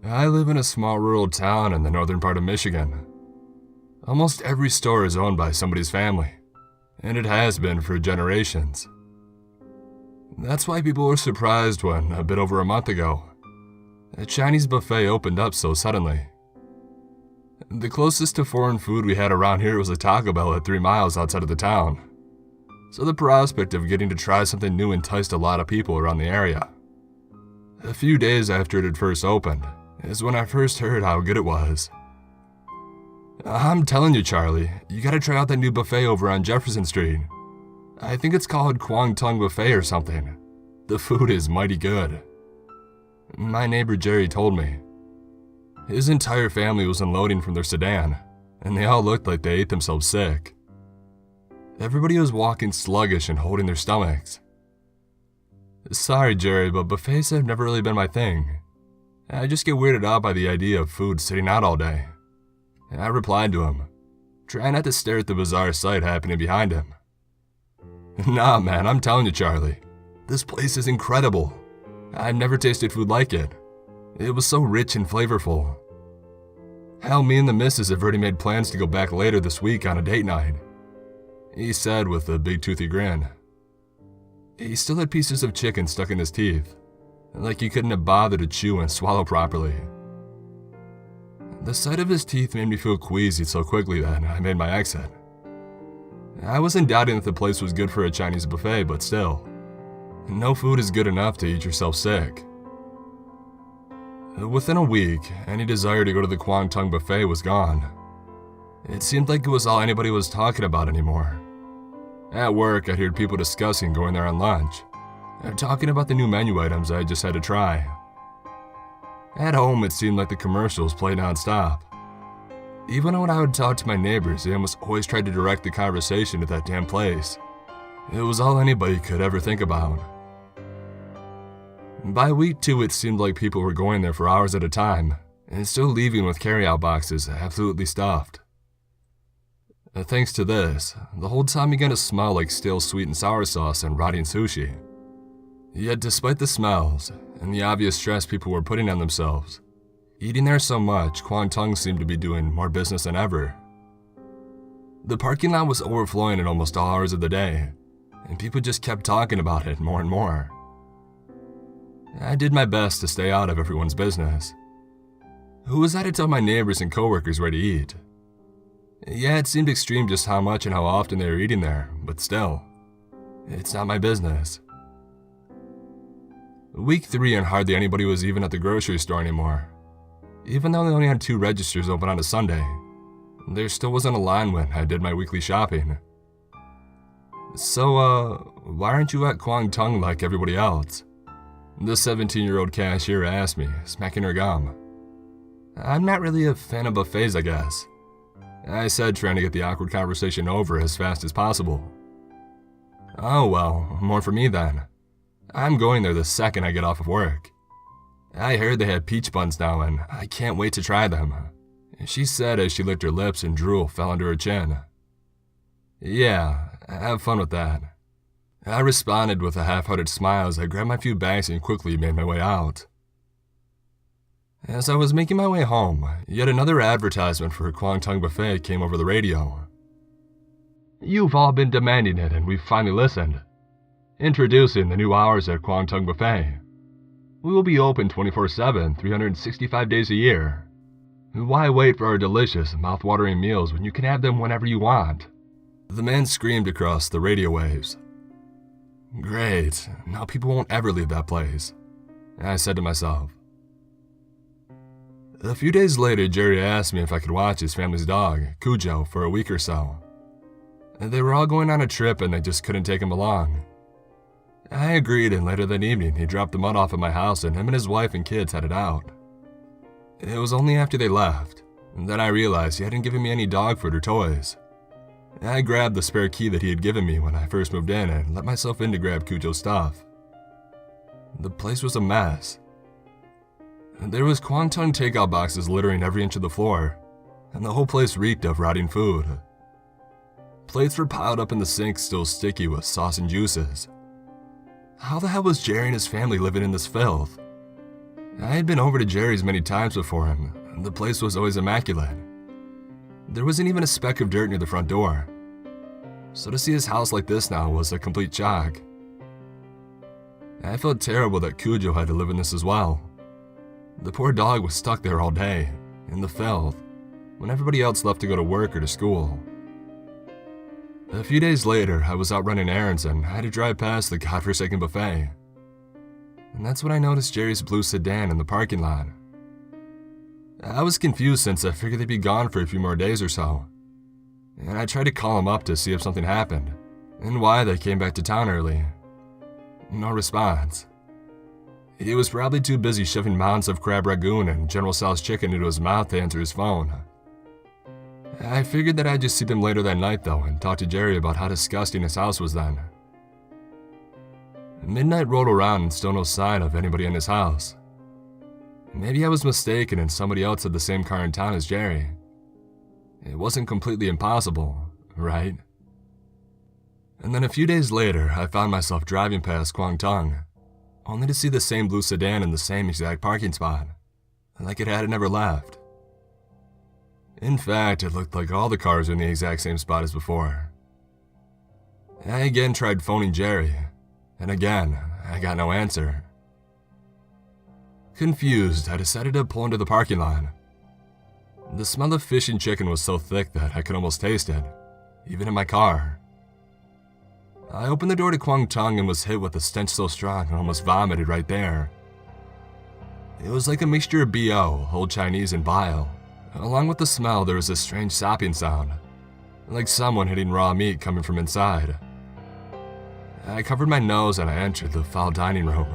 I live in a small rural town in the northern part of Michigan. Almost every store is owned by somebody's family, and it has been for generations. That's why people were surprised when, a bit over a month ago, a Chinese buffet opened up so suddenly. The closest to foreign food we had around here was a Taco Bell at 3 miles outside of the town, so the prospect of getting to try something new enticed a lot of people around the area. A few days after it had first opened is when I first heard how good it was. I'm telling you, Charlie, you gotta try out that new buffet over on Jefferson Street. I think it's called Kwang Tung Buffet or something. The food is mighty good. My neighbor Jerry told me. His entire family was unloading from their sedan, and they all looked like they ate themselves sick. Everybody was walking sluggish and holding their stomachs. Sorry, Jerry, but buffets have never really been my thing. I just get weirded out by the idea of food sitting out all day. I replied to him, trying not to stare at the bizarre sight happening behind him. Nah, man, I'm telling you, Charlie. This place is incredible. I've never tasted food like it. It was so rich and flavorful. Hell, me and the missus have already made plans to go back later this week on a date night, he said with a big toothy grin. He still had pieces of chicken stuck in his teeth, like he couldn't have bothered to chew and swallow properly. The sight of his teeth made me feel queasy so quickly that I made my exit. I wasn't doubting that the place was good for a Chinese buffet, but still, no food is good enough to eat yourself sick. Within a week, any desire to go to the Kwang Tung Buffet was gone. It seemed like it was all anybody was talking about anymore. At work, I'd heard people discussing going there on lunch, talking about the new menu items I just had to try. At home, it seemed like the commercials played nonstop. Even when I would talk to my neighbors, they almost always tried to direct the conversation to that damn place. It was all anybody could ever think about. By week 2, it seemed like people were going there for hours at a time, and still leaving with carryout boxes absolutely stuffed. Thanks to this, the whole time began to smell like stale sweet and sour sauce and rotting sushi. Yet despite the smells, and the obvious stress people were putting on themselves, eating there so much, Kwang Tung seemed to be doing more business than ever. The parking lot was overflowing at almost all hours of the day, and people just kept talking about it more and more. I did my best to stay out of everyone's business. Who was I to tell my neighbors and coworkers where to eat? Yeah, it seemed extreme just how much and how often they were eating there, but still, it's not my business. Week 3 and hardly anybody was even at the grocery store anymore. Even though they only had 2 registers open on a Sunday, there still wasn't a line when I did my weekly shopping. So, why aren't you at Kwang Tung like everybody else? The 17-year-old cashier asked me, smacking her gum. I'm not really a fan of buffets, I guess, I said, trying to get the awkward conversation over as fast as possible. Oh well, more for me then. I'm going there the second I get off of work. I heard they had peach buns now and I can't wait to try them, she said as she licked her lips and drool fell under her chin. Yeah, have fun with that. I responded with a half-hearted smile as I grabbed my few bags and quickly made my way out. As I was making my way home, yet another advertisement for a Kwang Tung Buffet came over the radio. You've all been demanding it and we've finally listened. Introducing the new hours at Kwang Tung Buffet. We will be open 24/7, 365 days a year. Why wait for our delicious, mouth-watering meals when you can have them whenever you want? The man screamed across the radio waves. Great, now people won't ever leave that place, I said to myself. A few days later, Jerry asked me if I could watch his family's dog, Cujo, for a week or so. They were all going on a trip and they just couldn't take him along. I agreed, and later that evening, he dropped the mud off at my house and him and his wife and kids headed out. It was only after they left that I realized he hadn't given me any dog food or toys. I grabbed the spare key that he had given me when I first moved in and let myself in to grab Cujo's stuff. The place was a mess. There was Kwang Tung takeout boxes littering every inch of the floor, and the whole place reeked of rotting food. Plates were piled up in the sink, still sticky with sauce and juices. How the hell was Jerry and his family living in this filth? I had been over to Jerry's many times before him. The place was always immaculate. There wasn't even a speck of dirt near the front door. So to see his house like this now was a complete shock. I felt terrible that Cujo had to live in this as well. The poor dog was stuck there all day, in the filth, when everybody else left to go to work or to school. A few days later, I was out running errands and I had to drive past the godforsaken buffet. And that's when I noticed Jerry's blue sedan in the parking lot. I was confused since I figured they'd be gone for a few more days or so. And I tried to call him up to see if something happened, and why they came back to town early. No response. He was probably too busy shoving mounds of crab ragoon and General Tso's chicken into his mouth to answer his phone. I figured that I'd just see them later that night though and talk to Jerry about how disgusting his house was then. Midnight rolled around and still no sign of anybody in his house. Maybe I was mistaken and somebody else had the same car in town as Jerry. It wasn't completely impossible, right? And then a few days later, I found myself driving past Kwangtung, only to see the same blue sedan in the same exact parking spot, like it had never left. In fact, it looked like all the cars were in the exact same spot as before. I again tried phoning Jerry, and again, I got no answer. Confused, I decided to pull into the parking lot. The smell of fish and chicken was so thick that I could almost taste it, even in my car. I opened the door to Kwangtung and was hit with a stench so strong I almost vomited right there. It was like a mixture of BO, Old Chinese, and bile. Along with the smell, there was a strange sopping sound, like someone hitting raw meat coming from inside. I covered my nose and I entered the foul dining room.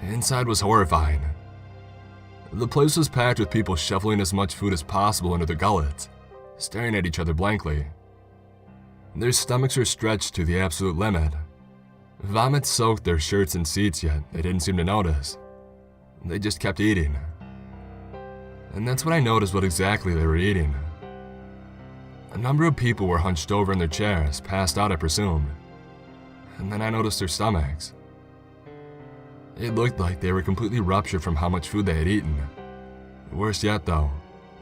Inside was horrifying. The place was packed with people shoveling as much food as possible into their gullets, staring at each other blankly. Their stomachs were stretched to the absolute limit. Vomit soaked their shirts and seats, yet they didn't seem to notice. They just kept eating. And that's when I noticed what exactly they were eating. A number of people were hunched over in their chairs, passed out I presumed. And then I noticed their stomachs. It looked like they were completely ruptured from how much food they had eaten. Worse yet though,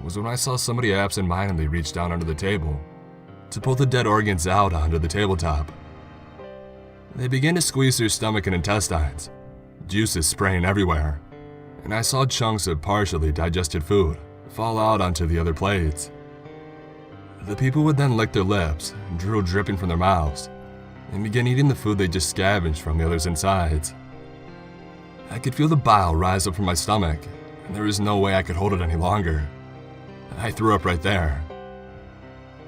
was when I saw somebody absent-mindedly reach down under the table to pull the dead organs out onto the tabletop. They began to squeeze their stomach and intestines, juices spraying everywhere, and I saw chunks of partially digested food fall out onto the other plates. The people would then lick their lips, drool dripping from their mouths, and begin eating the food they just scavenged from the others' insides. I could feel the bile rise up from my stomach, and there was no way I could hold it any longer. I threw up right there.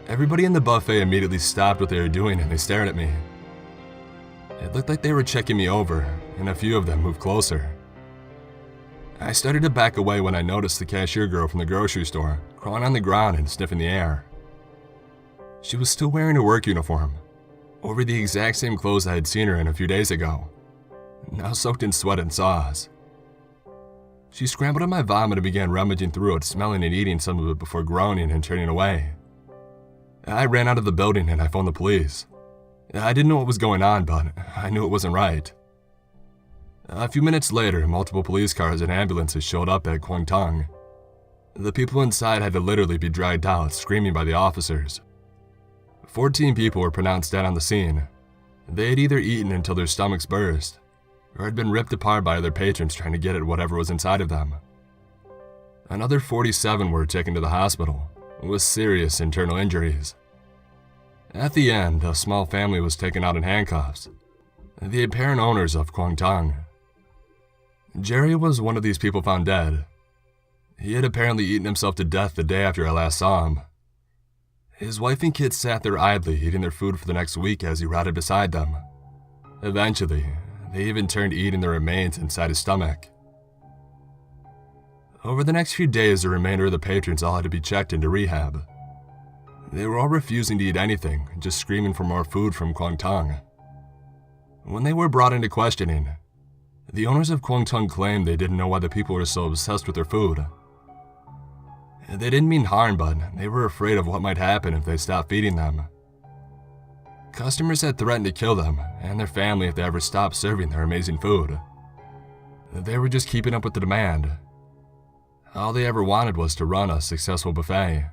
Everybody in the buffet immediately stopped what they were doing and they stared at me. It looked like they were checking me over, and a few of them moved closer. I started to back away when I noticed the cashier girl from the grocery store crawling on the ground and sniffing the air. She was still wearing her work uniform, over the exact same clothes I had seen her in a few days ago, now soaked in sweat and sauce. She scrambled at my vomit and began rummaging through it, smelling and eating some of it before groaning and turning away. I ran out of the building and I phoned the police. I didn't know what was going on, but I knew it wasn't right. A few minutes later, multiple police cars and ambulances showed up at Kwangtung. The people inside had to literally be dragged out, screaming by the officers. 14 people were pronounced dead on the scene. They had either eaten until their stomachs burst, or had been ripped apart by other patrons trying to get at whatever was inside of them. Another 47 were taken to the hospital, with serious internal injuries. At the end, a small family was taken out in handcuffs, the apparent owners of Kwangtung. Jerry was one of these people found dead. He had apparently eaten himself to death the day after I last saw him. His wife and kids sat there idly eating their food for the next week as he rotted beside them. Eventually, they even turned to eating the remains inside his stomach. Over the next few days, the remainder of the patrons all had to be checked into rehab. They were all refusing to eat anything, just screaming for more food from Kwangtung. When they were brought into questioning, the owners of Kwangtung claimed they didn't know why the people were so obsessed with their food. They didn't mean harm, but they were afraid of what might happen if they stopped feeding them. Customers had threatened to kill them and their family if they ever stopped serving their amazing food. They were just keeping up with the demand. All they ever wanted was to run a successful buffet.